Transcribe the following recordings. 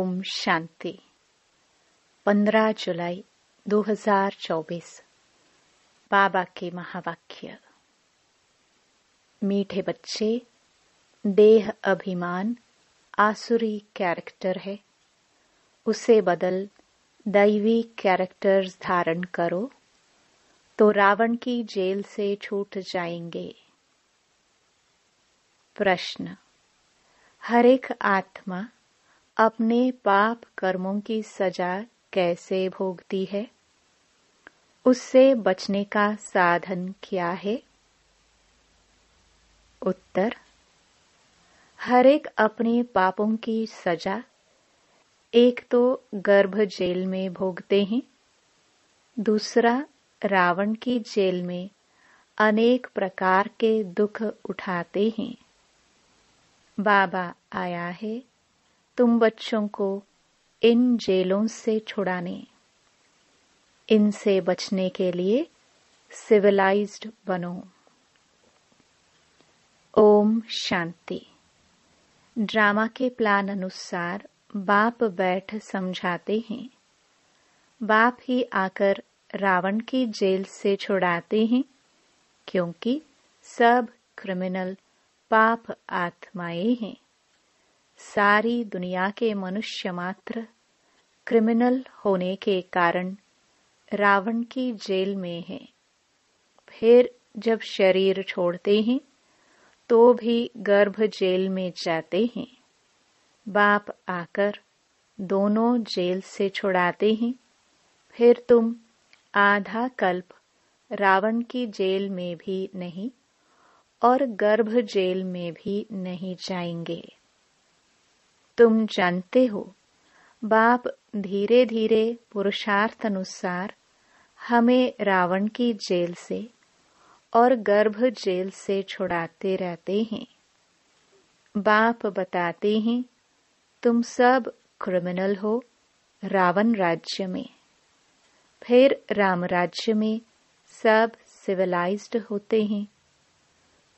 ओम शांति। 15 जुलाई 2024। बाबा के महावाक्य। मीठे बच्चे, देह अभिमान आसुरी कैरेक्टर है, उसे बदल दैवी कैरेक्टर्स धारण करो तो रावण की जेल से छूट जाएंगे। प्रश्न: हर एक आत्मा अपने पाप कर्मों की सजा कैसे भोगती है? उससे बचने का साधन क्या है? उत्तर: हर एक अपने पापों की सजा एक तो गर्भ जेल में भोगते हैं, दूसरा रावण की जेल में अनेक प्रकार के दुख उठाते हैं। बाबा आया है तुम बच्चों को इन जेलों से छुड़ाने। इनसे बचने के लिए सिविलाइज्ड बनो। ओम शांति। ड्रामा के प्लान अनुसार बाप बैठ समझाते हैं। बाप ही आकर रावण की जेल से छुड़ाते हैं, क्योंकि सब क्रिमिनल पाप आत्माएं हैं। सारी दुनिया के मनुष्य मात्र क्रिमिनल होने के कारण रावण की जेल में हैं। फिर जब शरीर छोड़ते हैं तो भी गर्भ जेल में जाते हैं। बाप आकर दोनों जेल से छुड़ाते हैं। फिर तुम आधा कल्प रावण की जेल में भी नहीं और गर्भ जेल में भी नहीं जाएंगे। तुम जानते हो, बाप धीरे धीरे पुरुषार्थ अनुसार हमें रावण की जेल से और गर्भ जेल से छुड़ाते रहते हैं। बाप बताते हैं, तुम सब क्रिमिनल हो रावण राज्य में। फिर राम राज्य में सब सिविलाइज्ड होते हैं।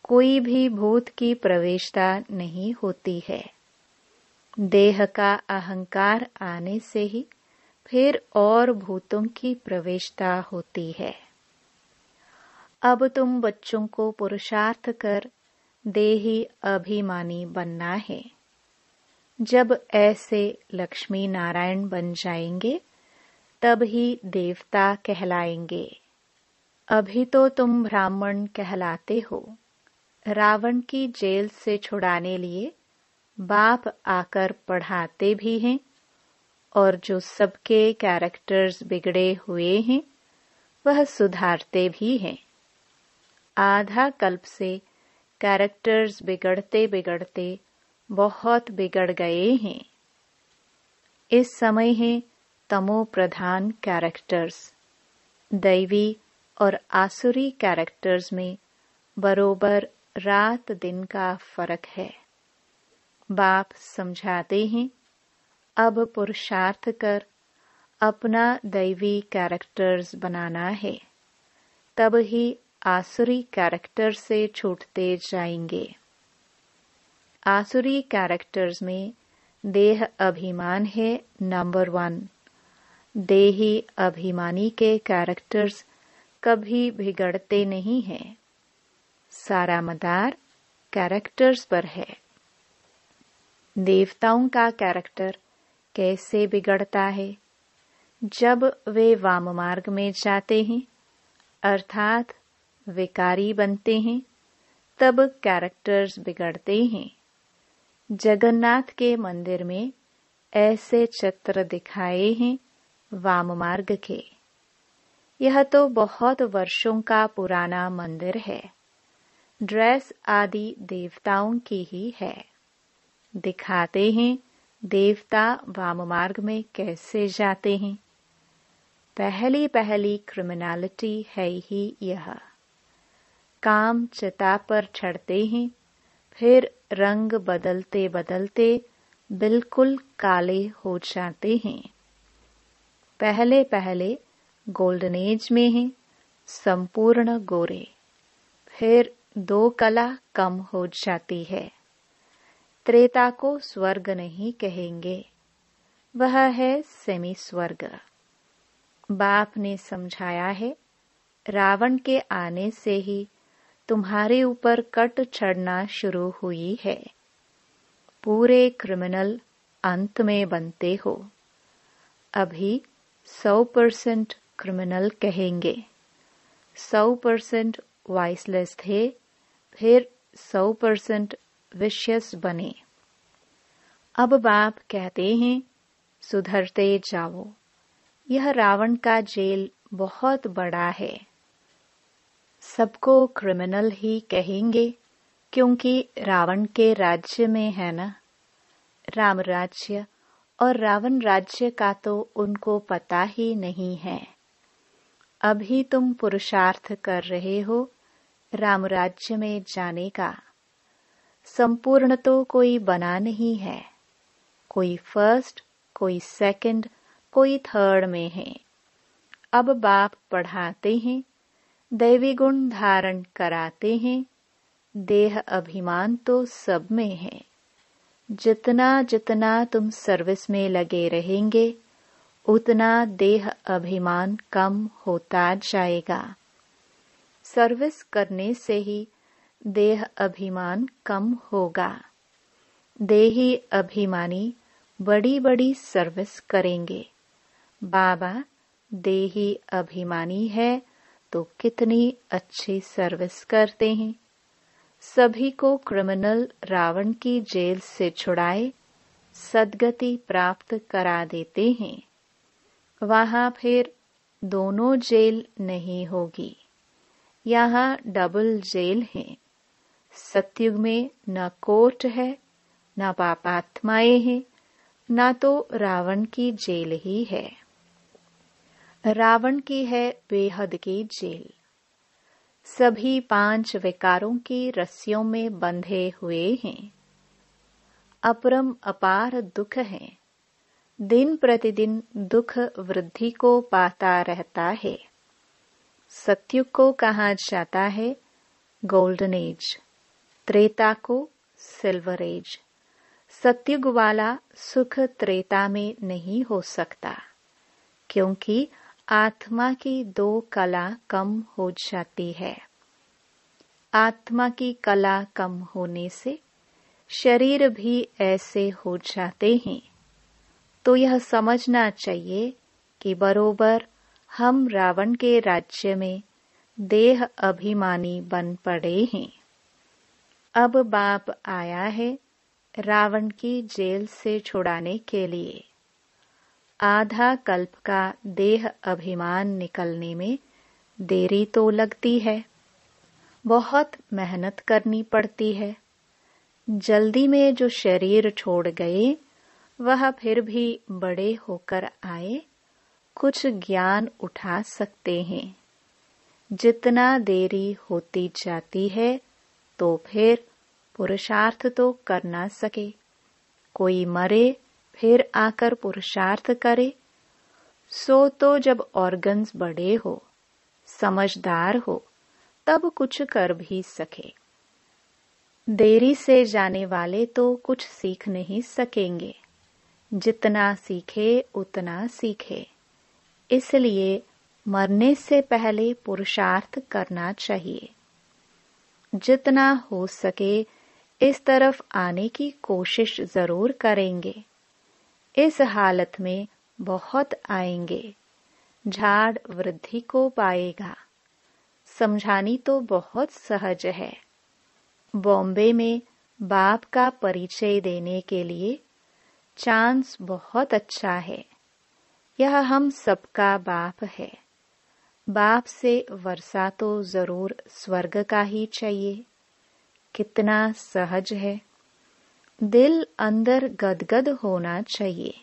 कोई भी भूत की प्रवेशता नहीं होती है। देह का अहंकार आने से ही फिर और भूतों की प्रवेशता होती है। अब तुम बच्चों को पुरुषार्थ कर देही अभिमानी बनना है। जब ऐसे लक्ष्मी नारायण बन जाएंगे तब ही देवता कहलाएंगे। अभी तो तुम ब्राह्मण कहलाते हो। रावण की जेल से छुड़ाने लिए बाप आकर पढ़ाते भी हैं, और जो सबके कैरेक्टर्स बिगड़े हुए हैं वह सुधारते भी हैं। आधा कल्प से कैरेक्टर्स बिगड़ते बिगड़ते बहुत बिगड़ गए हैं। इस समय है तमो प्रधान कैरेक्टर्स। दैवी और आसुरी कैरेक्टर्स में बरोबर रात दिन का फर्क है। बाप समझाते हैं, अब पुरुषार्थ कर अपना दैवी कैरेक्टर्स बनाना है, तब ही आसुरी कैरेक्टर से छूटते जाएंगे। आसुरी कैरेक्टर्स में देह अभिमान है नंबर 1। देही अभिमानी के कैरेक्टर्स कभी बिगड़ते नहीं हैं। सारा मदार कैरेक्टर्स पर है। देवताओं का कैरेक्टर कैसे बिगड़ता है? जब वे वाम मार्ग में जाते हैं, अर्थात विकारी बनते हैं, तब कैरेक्टर्स बिगड़ते हैं। जगन्नाथ के मंदिर में ऐसे चित्र दिखाए हैं वाम मार्ग के। यह तो बहुत वर्षों का पुराना मंदिर है। ड्रेस आदि देवताओं की ही है। दिखाते हैं देवता वाम मार्ग में कैसे जाते हैं। पहली पहली क्रिमिनलिटी है ही यह। काम चिता पर चढ़ते हैं, फिर रंग बदलते बदलते बिल्कुल काले हो जाते हैं। पहले पहले गोल्डन एज में हैं संपूर्ण गोरे, फिर 2 कला कम हो जाती है। त्रेता को स्वर्ग नहीं कहेंगे। वह है सेमी स्वर्ग। बाप ने समझाया है, रावण के आने से ही तुम्हारे ऊपर कट चढ़ना शुरू हुई है। पूरे क्रिमिनल अंत में बनते हो। अभी 100% क्रिमिनल कहेंगे, 100% वाइसलेस थे, फिर 100% विशियस बने। अब बाप कहते हैं, सुधरते जाओ। यह रावण का जेल बहुत बड़ा है। सबको क्रिमिनल ही कहेंगे, क्योंकि रावण के राज्य में है ना। राम राज्य और रावण राज्य का तो उनको पता ही नहीं है। अभी तुम पुरुषार्थ कर रहे हो राम राज्य में जाने का। संपूर्ण तो कोई बना नहीं है। कोई फर्स्ट, कोई सेकंड, कोई थर्ड में है। अब बाप पढ़ाते हैं, दैवी गुण धारण कराते हैं। देह अभिमान तो सब में है। जितना जितना तुम सर्विस में लगे रहेंगे, उतना देह अभिमान कम होता जाएगा। सर्विस करने से ही देह अभिमान कम होगा। देही अभिमानी बड़ी बड़ी सर्विस करेंगे। बाबा देही अभिमानी है तो कितनी अच्छी सर्विस करते हैं। सभी को क्रिमिनल रावण की जेल से छुड़ाए सद्गति प्राप्त करा देते हैं। वहां फिर दोनों जेल नहीं होगी। यहाँ डबल जेल है। सतयुग में न कोर्ट है, न पापात्माएं हैं, न तो रावण की जेल ही है। रावण की है बेहद की जेल। सभी 5 विकारों की रस्सियों में बंधे हुए हैं। अपरम अपार दुख है। दिन प्रतिदिन दुख वृद्धि को पाता रहता है। सतयुग को कहा जाता है गोल्डन एज, त्रेता को सिल्वर एज। सतयुग वाला सुख त्रेता में नहीं हो सकता, क्योंकि आत्मा की 2 कला कम हो जाती है। आत्मा की कला कम होने से शरीर भी ऐसे हो जाते हैं। तो यह समझना चाहिए कि बरोबर हम रावण के राज्य में देह अभिमानी बन पड़े हैं। अब बाप आया है रावण की जेल से छुड़ाने के लिए। आधा कल्प का देह अभिमान निकलने में देरी तो लगती है। बहुत मेहनत करनी पड़ती है। जल्दी में जो शरीर छोड़ गए, वह फिर भी बड़े होकर आए, कुछ ज्ञान उठा सकते हैं। जितना देरी होती जाती है, तो फिर पुरुषार्थ तो कर ना सके। कोई मरे फिर आकर पुरुषार्थ करे, सो तो जब ऑर्गन्स बड़े हो, समझदार हो, तब कुछ कर भी सके। देरी से जाने वाले तो कुछ सीख नहीं सकेंगे। जितना सीखे उतना सीखे। इसलिए मरने से पहले पुरुषार्थ करना चाहिए। जितना हो सके इस तरफ आने की कोशिश जरूर करेंगे। इस हालत में बहुत आएंगे। झाड़ वृद्धि को पाएगा। समझानी तो बहुत सहज है। बॉम्बे में बाप का परिचय देने के लिए चांस बहुत अच्छा है। यह हम सबका बाप है। बाप से वर्षा तो जरूर स्वर्ग का ही चाहिए। कितना सहज है। दिल अंदर गदगद होना चाहिए।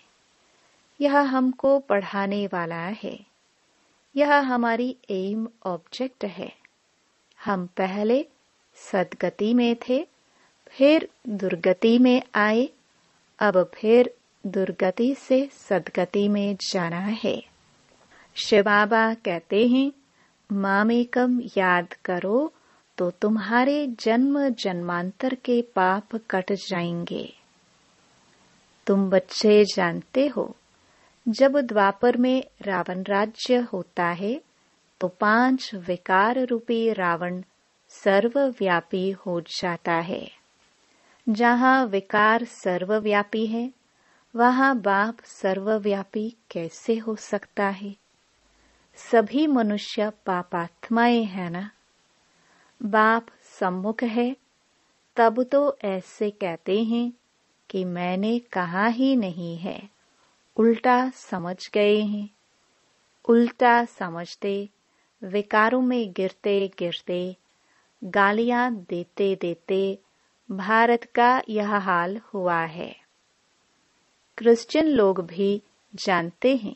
यह हमको पढ़ाने वाला है। यह हमारी एम ऑब्जेक्ट है। हम पहले सद्गति में थे, फिर दुर्गति में आए, अब फिर दुर्गति से सद्गति में जाना है। शिव बाबा कहते हैं, मामेकम याद करो तो तुम्हारे जन्म जन्मांतर के पाप कट जाएंगे। तुम बच्चे जानते हो जब द्वापर में रावण राज्य होता है तो 5 विकार रूपी रावण सर्वव्यापी हो जाता है। जहाँ विकार सर्वव्यापी है वहाँ बाप सर्वव्यापी कैसे हो सकता है? सभी मनुष्य पापात्माएं हैं ना। बाप सम्मुख है तब तो ऐसे कहते हैं कि मैंने कहा ही नहीं है, उल्टा समझ गए हैं। उल्टा समझते विकारों में गिरते गिरते गालियां देते देते भारत का यह हाल हुआ है। क्रिश्चियन लोग भी जानते हैं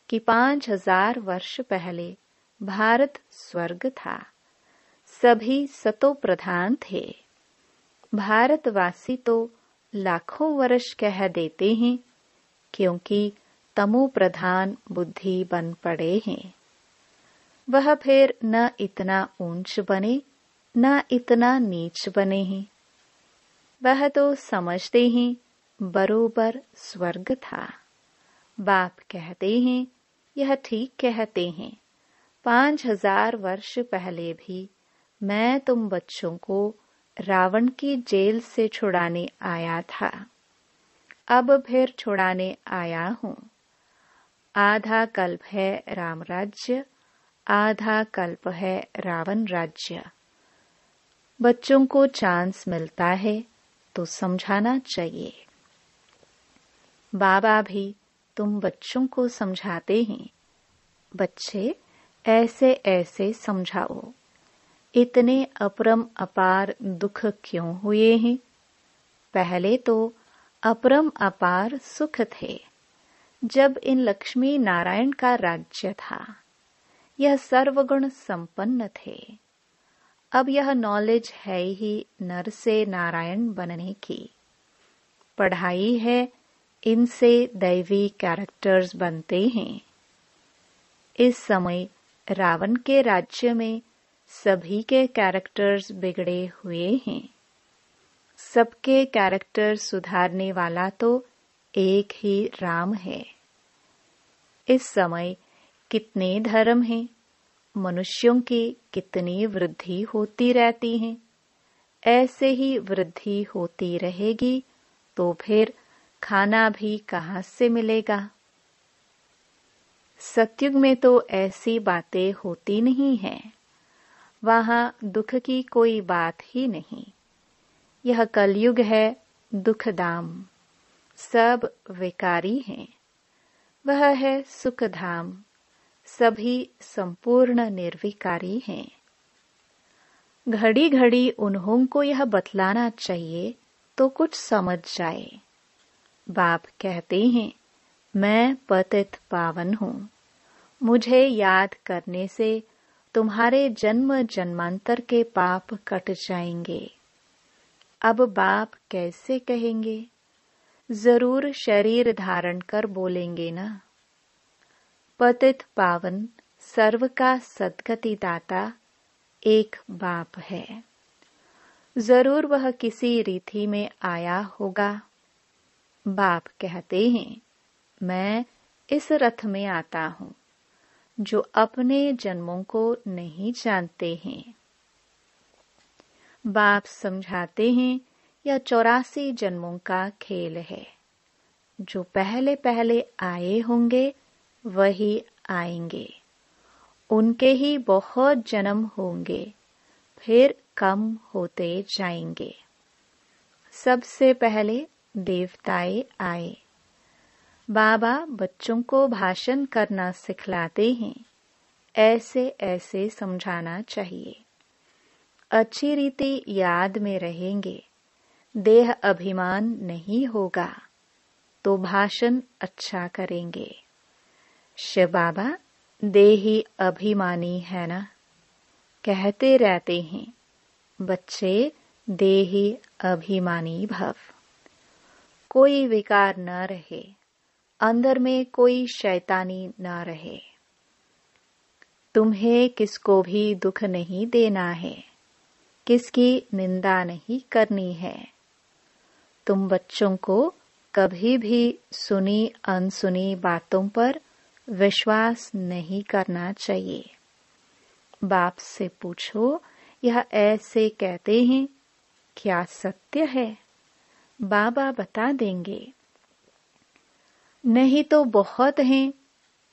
कि 5000 वर्ष पहले भारत स्वर्ग था। सभी सतो प्रधान थे। भारतवासी तो लाखों वर्ष कह देते हैं क्योंकि तमो प्रधान बुद्धि बन पड़े हैं। वह फिर न इतना ऊंच बने न इतना नीच बने हैं। वह तो समझते हैं बरोबर स्वर्ग था। बाप कहते हैं यह ठीक कहते हैं। 5000 वर्ष पहले भी मैं तुम बच्चों को रावण की जेल से छुड़ाने आया था। अब फिर छुड़ाने आया हूँ। आधा कल्प है राम राज्य, आधा कल्प है रावण राज्य। बच्चों को चांस मिलता है तो समझाना चाहिए। बाबा भी तुम बच्चों को समझाते हैं, बच्चे ऐसे ऐसे समझाओ। इतने अपरम अपार दुख क्यों हुए हैं? पहले तो अपरम अपार सुख थे जब इन लक्ष्मी नारायण का राज्य था। यह सर्वगुण संपन्न थे। अब यह नॉलेज है ही नर से नारायण बनने की। पढ़ाई है, इनसे दैवी कैरेक्टर्स बनते हैं। इस समय रावण के राज्य में सभी के कैरेक्टर्स बिगड़े हुए हैं। सबके कैरेक्टर सुधारने वाला तो एक ही राम है। इस समय कितने धर्म हैं, मनुष्यों की कितनी वृद्धि होती रहती है। ऐसे ही वृद्धि होती रहेगी तो फिर खाना भी कहाँ से मिलेगा? सतयुग में तो ऐसी बातें होती नहीं हैं। वहाँ दुख की कोई बात ही नहीं। यह कलयुग है, दुखधाम। सब विकारी हैं। वह है सुखधाम। सभी संपूर्ण निर्विकारी हैं। घड़ी घड़ी उन्हों को यह बतलाना चाहिए तो कुछ समझ जाए। बाप कहते हैं मैं पतित पावन हूँ। मुझे याद करने से तुम्हारे जन्म जन्मांतर के पाप कट जाएंगे। अब बाप कैसे कहेंगे? जरूर शरीर धारण कर बोलेंगे ना। पतित पावन सर्व का सद्गति दाता एक बाप है। जरूर वह किसी रीति में आया होगा। बाप कहते हैं मैं इस रथ में आता हूँ जो अपने जन्मों को नहीं जानते हैं। बाप समझाते हैं यह 84 जन्मों का खेल है। जो पहले पहले आए होंगे वही आएंगे। उनके ही बहुत जन्म होंगे, फिर कम होते जाएंगे। सबसे पहले देवताएं आए। बाबा बच्चों को भाषण करना सिखलाते हैं। ऐसे ऐसे समझाना चाहिए। अच्छी रीति याद में रहेंगे। देह अभिमान नहीं होगा तो भाषण अच्छा करेंगे। शिव बाबा देही अभिमानी है ना। कहते रहते हैं बच्चे देही अभिमानी भव। कोई विकार न रहे, अंदर में कोई शैतानी न रहे। तुम्हें किसको भी दुख नहीं देना है, किसकी निंदा नहीं करनी है। तुम बच्चों को कभी भी सुनी अनसुनी बातों पर विश्वास नहीं करना चाहिए। बाप से पूछो, यह ऐसे कहते हैं, क्या सत्य है? बाबा बता देंगे। नहीं तो बहुत हैं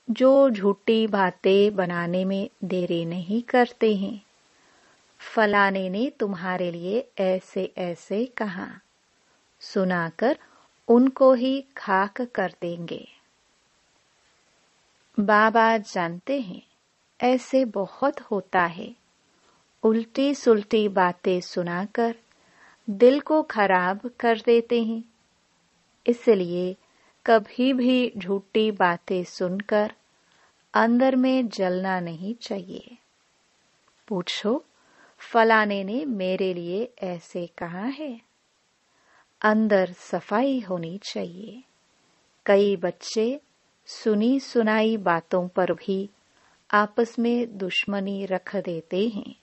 जो झूठी बातें बनाने में देरी नहीं करते हैं। फलाने ने तुम्हारे लिए ऐसे ऐसे कहा, सुनाकर उनको ही खाक कर देंगे। बाबा जानते हैं ऐसे बहुत होता है। उल्टी सुल्टी बातें सुनाकर दिल को खराब कर देते हैं। इसलिए कभी भी झूठी बातें सुनकर अंदर में जलना नहीं चाहिए। पूछो, फलाने ने मेरे लिए ऐसे कहा है। अंदर सफाई होनी चाहिए। कई बच्चे सुनी सुनाई बातों पर भी आपस में दुश्मनी रख देते हैं।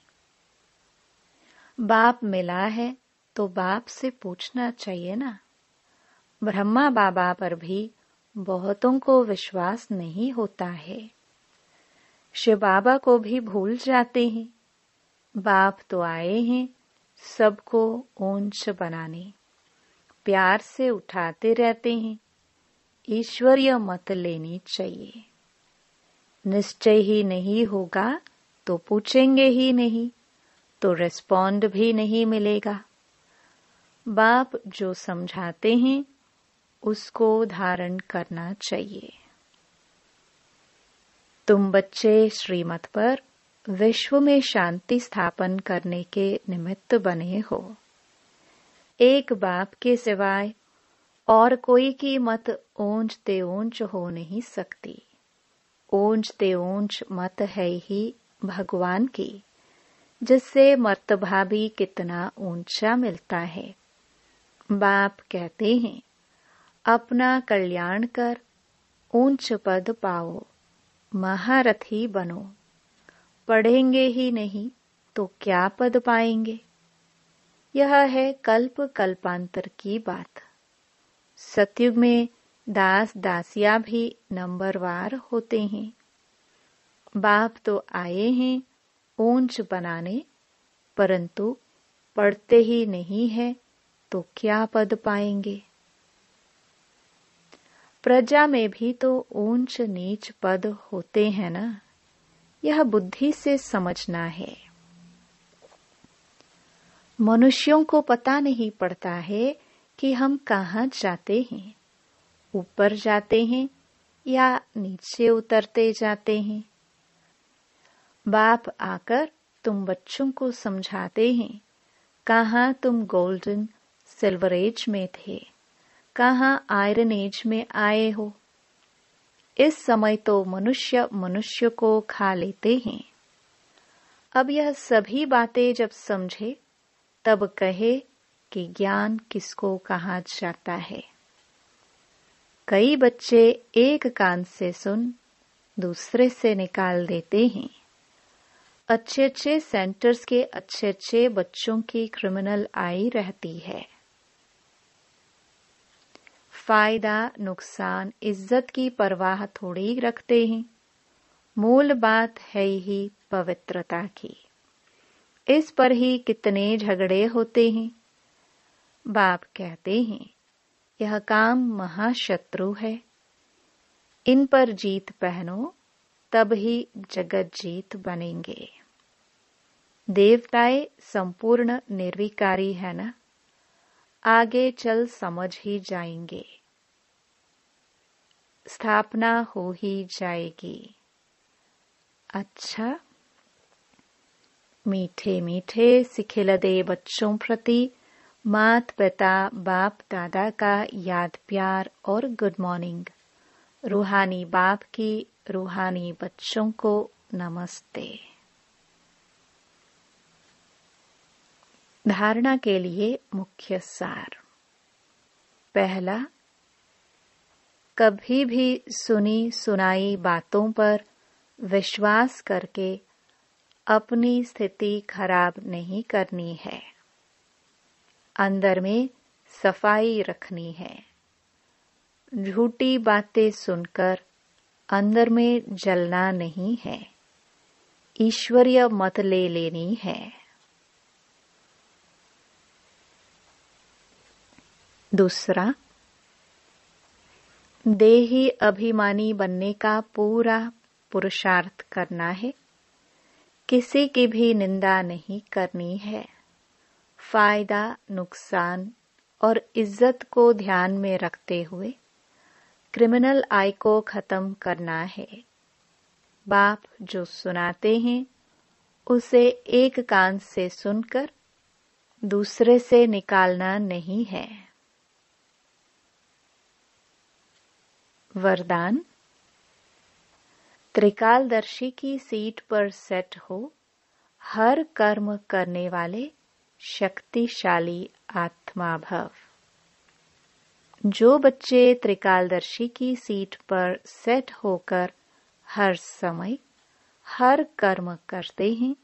बाप मिला है तो बाप से पूछना चाहिए ना। ब्रह्मा बाबा पर भी बहुतों को विश्वास नहीं होता है। शिव बाबा को भी भूल जाते हैं। बाप तो आए हैं सबको ऊंच बनाने, प्यार से उठाते रहते हैं। ईश्वरीय मत लेनी चाहिए। निश्चय ही नहीं होगा तो पूछेंगे ही नहीं, तो रिस्पॉन्ड भी नहीं मिलेगा। बाप जो समझाते हैं उसको धारण करना चाहिए। तुम बच्चे श्रीमत पर विश्व में शांति स्थापन करने के निमित्त बने हो। एक बाप के सिवाय और कोई की मत ऊंच ते ऊंच हो नहीं सकती। ऊंच ते ऊंच मत है ही भगवान की, जिससे मर्तबा भी कितना ऊंचा मिलता है। बाप कहते हैं, अपना कल्याण कर ऊंच पद पाओ, महारथी बनो। पढ़ेंगे ही नहीं तो क्या पद पाएंगे? यह है कल्प कल्पांतर की बात। सतयुग में दास दासिया भी नंबरवार होते हैं। बाप तो आए हैं ऊंच बनाने, परंतु पढ़ते ही नहीं है तो क्या पद पाएंगे? प्रजा में भी तो ऊंच नीच पद होते हैं ना। यह बुद्धि से समझना है। मनुष्यों को पता नहीं पड़ता है कि हम कहाँ जाते हैं। ऊपर जाते हैं या नीचे उतरते जाते हैं। बाप आकर तुम बच्चों को समझाते हैं, कहाँ तुम गोल्डन सिल्वर एज में थे, कहाँ आयरन एज में आए हो। इस समय तो मनुष्य मनुष्य को खा लेते हैं। अब यह सभी बातें जब समझे तब कहे कि ज्ञान किसको कहा जाता है। कई बच्चे एक कान से सुन दूसरे से निकाल देते हैं। अच्छे अच्छे सेंटर्स के अच्छे अच्छे बच्चों की क्रिमिनल आई रहती है। फायदा नुकसान इज्जत की परवाह थोड़ी रखते हैं। मूल बात है ही पवित्रता की। इस पर ही कितने झगड़े होते हैं। बाप कहते हैं, यह काम महाशत्रु है। इन पर जीत पहनो तब ही जगत जीत बनेंगे। देवताएं संपूर्ण निर्विकारी है ना। आगे चल समझ ही जाएंगे। स्थापना हो ही जाएगी। अच्छा, मीठे मीठे सिखिलदे बच्चों प्रति मात पिता बाप दादा का याद प्यार और गुड मॉर्निंग। रूहानी बाप की रूहानी बच्चों को नमस्ते। धारणा के लिए मुख्य सार। पहला, कभी भी सुनी सुनाई बातों पर विश्वास करके अपनी स्थिति खराब नहीं करनी है। अंदर में सफाई रखनी है। झूठी बातें सुनकर अंदर में जलना नहीं है, ईश्वरीय मत ले लेनी है। दूसरा, देही अभिमानी बनने का पूरा पुरुषार्थ करना है। किसी की भी निंदा नहीं करनी है। फायदा, नुकसान और इज्जत को ध्यान में रखते हुए क्रिमिनल आई को खत्म करना है। बाप जो सुनाते हैं उसे एक कान से सुनकर दूसरे से निकालना नहीं है। वरदान, त्रिकालदर्शी की सीट पर सेट हो हर कर्म करने वाले शक्तिशाली आत्मा भव। जो बच्चे त्रिकालदर्शी की सीट पर सेट होकर हर समय हर कर्म करते हैं,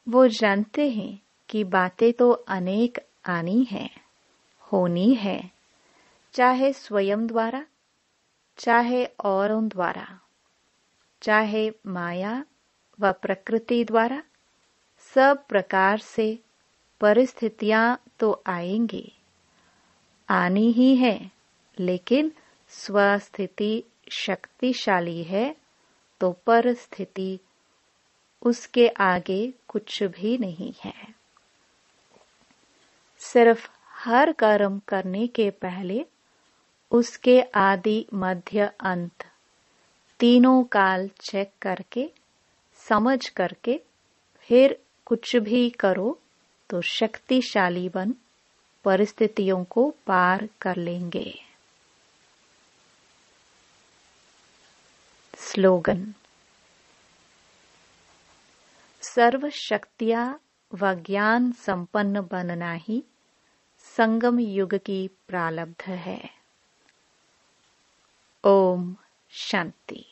वो जानते हैं कि बातें तो अनेक आनी हैं, होनी है, चाहे स्वयं द्वारा, चाहे औरों द्वारा, चाहे माया व प्रकृति द्वारा, सब प्रकार से परिस्थितियां तो आएंगी, आनी ही है, लेकिन स्वस्थिति शक्तिशाली है तो परिस्थिति उसके आगे कुछ भी नहीं है। सिर्फ हर कर्म करने के पहले उसके आदि मध्य अंत तीनों काल चेक करके समझ करके फिर कुछ भी करो तो शक्तिशाली बन परिस्थितियों को पार कर लेंगे। स्लोगन, सर्व शक्तियां व ज्ञान संपन्न बनना ही संगम युग की प्रारब्ध है। ओम शांति।